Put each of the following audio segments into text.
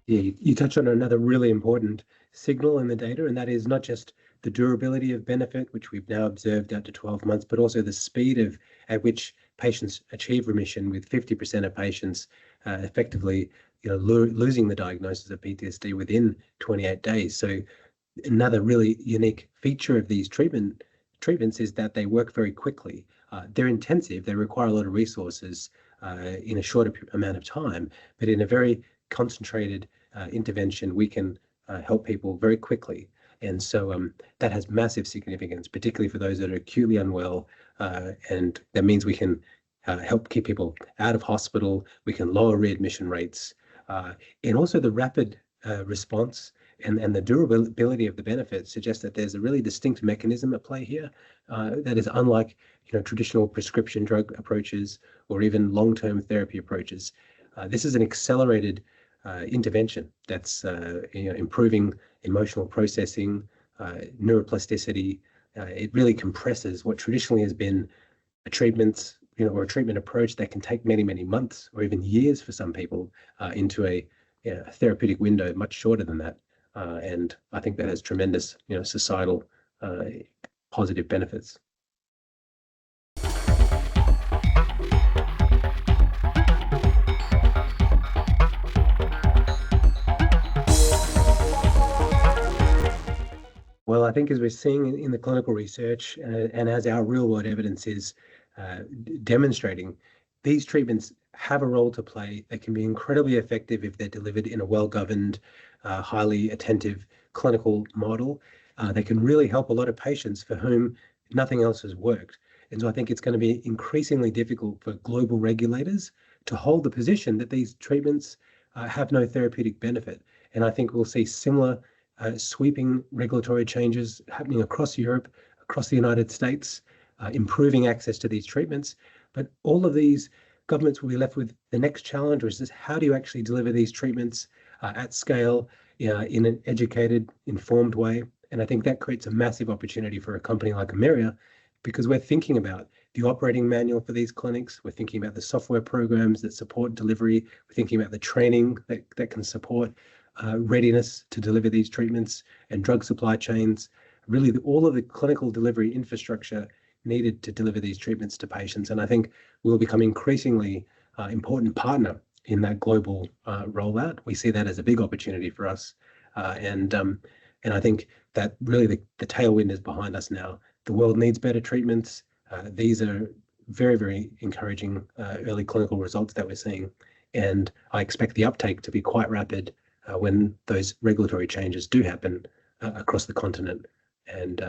Yeah, you touched on another really important signal in the data, and that is not just the durability of benefit, which we've now observed out to 12 months, but also the speed at which patients achieve remission, with 50% of patients effectively, losing the diagnosis of PTSD within 28 days. So another really unique feature of these treatments is that they work very quickly. They're intensive, they require a lot of resources in a shorter amount of time, but in a very concentrated intervention, we can help people very quickly. And so that has massive significance, particularly for those that are acutely unwell. And that means we can help keep people out of hospital, we can lower readmission rates, and also the rapid response and the durability of the benefits suggests that there's a really distinct mechanism at play here that is unlike traditional prescription drug approaches or even long-term therapy approaches. This is an accelerated intervention that's improving emotional processing, neuroplasticity. It really compresses what traditionally has been a treatment, or a treatment approach that can take many, many months or even years for some people into a therapeutic window much shorter than that. And I think that has tremendous, societal positive benefits. Well, I think as we're seeing in the clinical research and as our real world evidence is demonstrating, these treatments have a role to play. They can be incredibly effective if they're delivered in a well-governed, highly attentive clinical model. They can really help a lot of patients for whom nothing else has worked. And so I think it's going to be increasingly difficult for global regulators to hold the position that these treatments have no therapeutic benefit. And I think we'll see similar sweeping regulatory changes happening across Europe, across the United States, improving access to these treatments. But all of these governments will be left with the next challenge, which is how do you actually deliver these treatments at scale in an educated, informed way? And I think that creates a massive opportunity for a company like Emyria, because we're thinking about the operating manual for these clinics. We're thinking about the software programs that support delivery. We're thinking about the training that can support readiness to deliver these treatments and drug supply chains. Really, all of the clinical delivery infrastructure needed to deliver these treatments to patients. And I think we'll become increasingly important partner in that global rollout. We see that as a big opportunity for us. And I think that really the tailwind is behind us now. The world needs better treatments. These are very, very encouraging early clinical results that we're seeing. And I expect the uptake to be quite rapid when those regulatory changes do happen across the continent and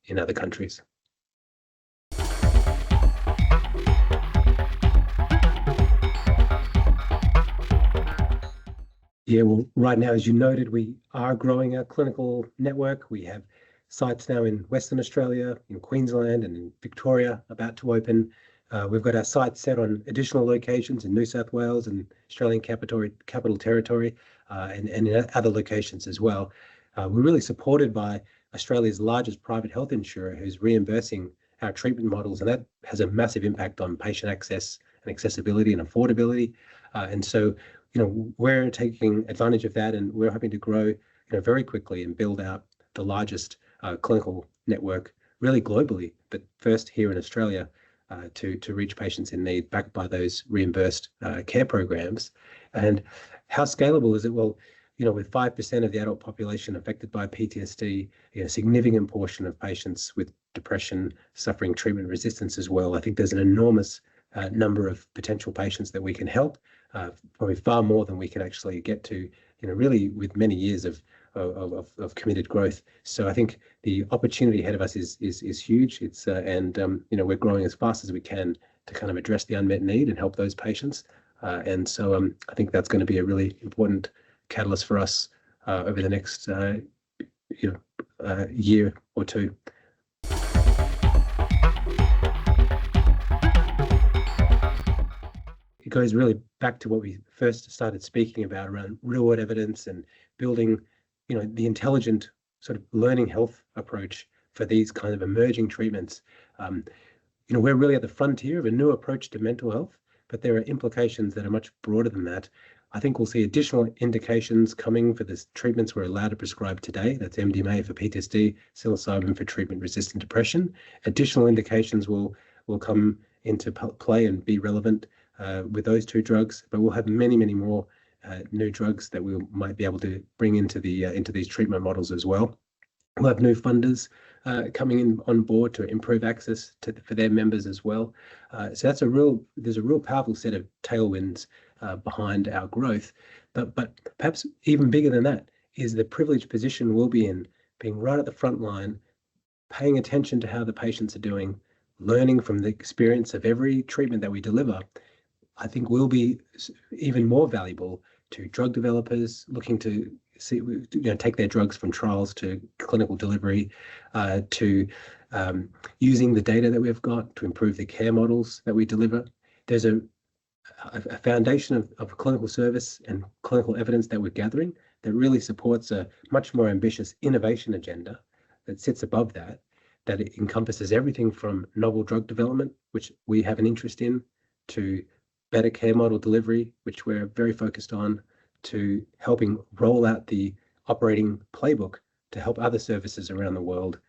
in other countries. Yeah, well, right now, as you noted, we are growing our clinical network. We have sites now in Western Australia, in Queensland, and in Victoria about to open. We've got our sites set on additional locations in New South Wales and Australian Capital Territory, and in other locations as well. We're really supported by Australia's largest private health insurer, who's reimbursing our treatment models, and that has a massive impact on patient access and accessibility and affordability. And so, we're taking advantage of that, and we're hoping to grow, very quickly and build out the largest clinical network, really globally, but first here in Australia, to reach patients in need, backed by those reimbursed care programs. And how scalable is it? Well, with 5% of the adult population affected by PTSD, a significant portion of patients with depression suffering treatment resistance as well. I think there's an enormous number of potential patients that we can help, probably far more than we can actually get to, really with many years of committed growth. So I think the opportunity ahead of us is huge. It's we're growing as fast as we can to kind of address the unmet need and help those patients. And so I think that's going to be a really important catalyst for us over the next year or two. It goes really back to what we first started speaking about around real-world evidence and building, the intelligent sort of learning health approach for these kind of emerging treatments. We're really at the frontier of a new approach to mental health, but there are implications that are much broader than that. I think we'll see additional indications coming for the treatments we're allowed to prescribe today. That's MDMA for PTSD, psilocybin for treatment-resistant depression. Additional indications will come into play and be relevant with those two drugs, but we'll have many, many more new drugs that we might be able to bring into these treatment models as well. We'll have new funders coming in on board to improve access for their members as well. So there's a real powerful set of tailwinds behind our growth. But perhaps even bigger than that is the privileged position we'll be in, being right at the front line, paying attention to how the patients are doing, learning from the experience of every treatment that we deliver. I think will be even more valuable to drug developers looking to see, take their drugs from trials to clinical delivery, to using the data that we've got to improve the care models that we deliver. There's a foundation of clinical service and clinical evidence that we're gathering that really supports a much more ambitious innovation agenda that sits above that it encompasses everything from novel drug development, which we have an interest in, to better care model delivery, which we're very focused on, to helping roll out the operating playbook to help other services around the world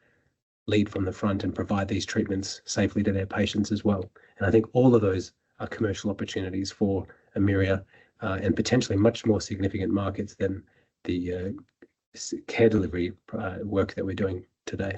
lead from the front and provide these treatments safely to their patients as well. And I think all of those are commercial opportunities for Emyria and potentially much more significant markets than the care delivery work that we're doing today.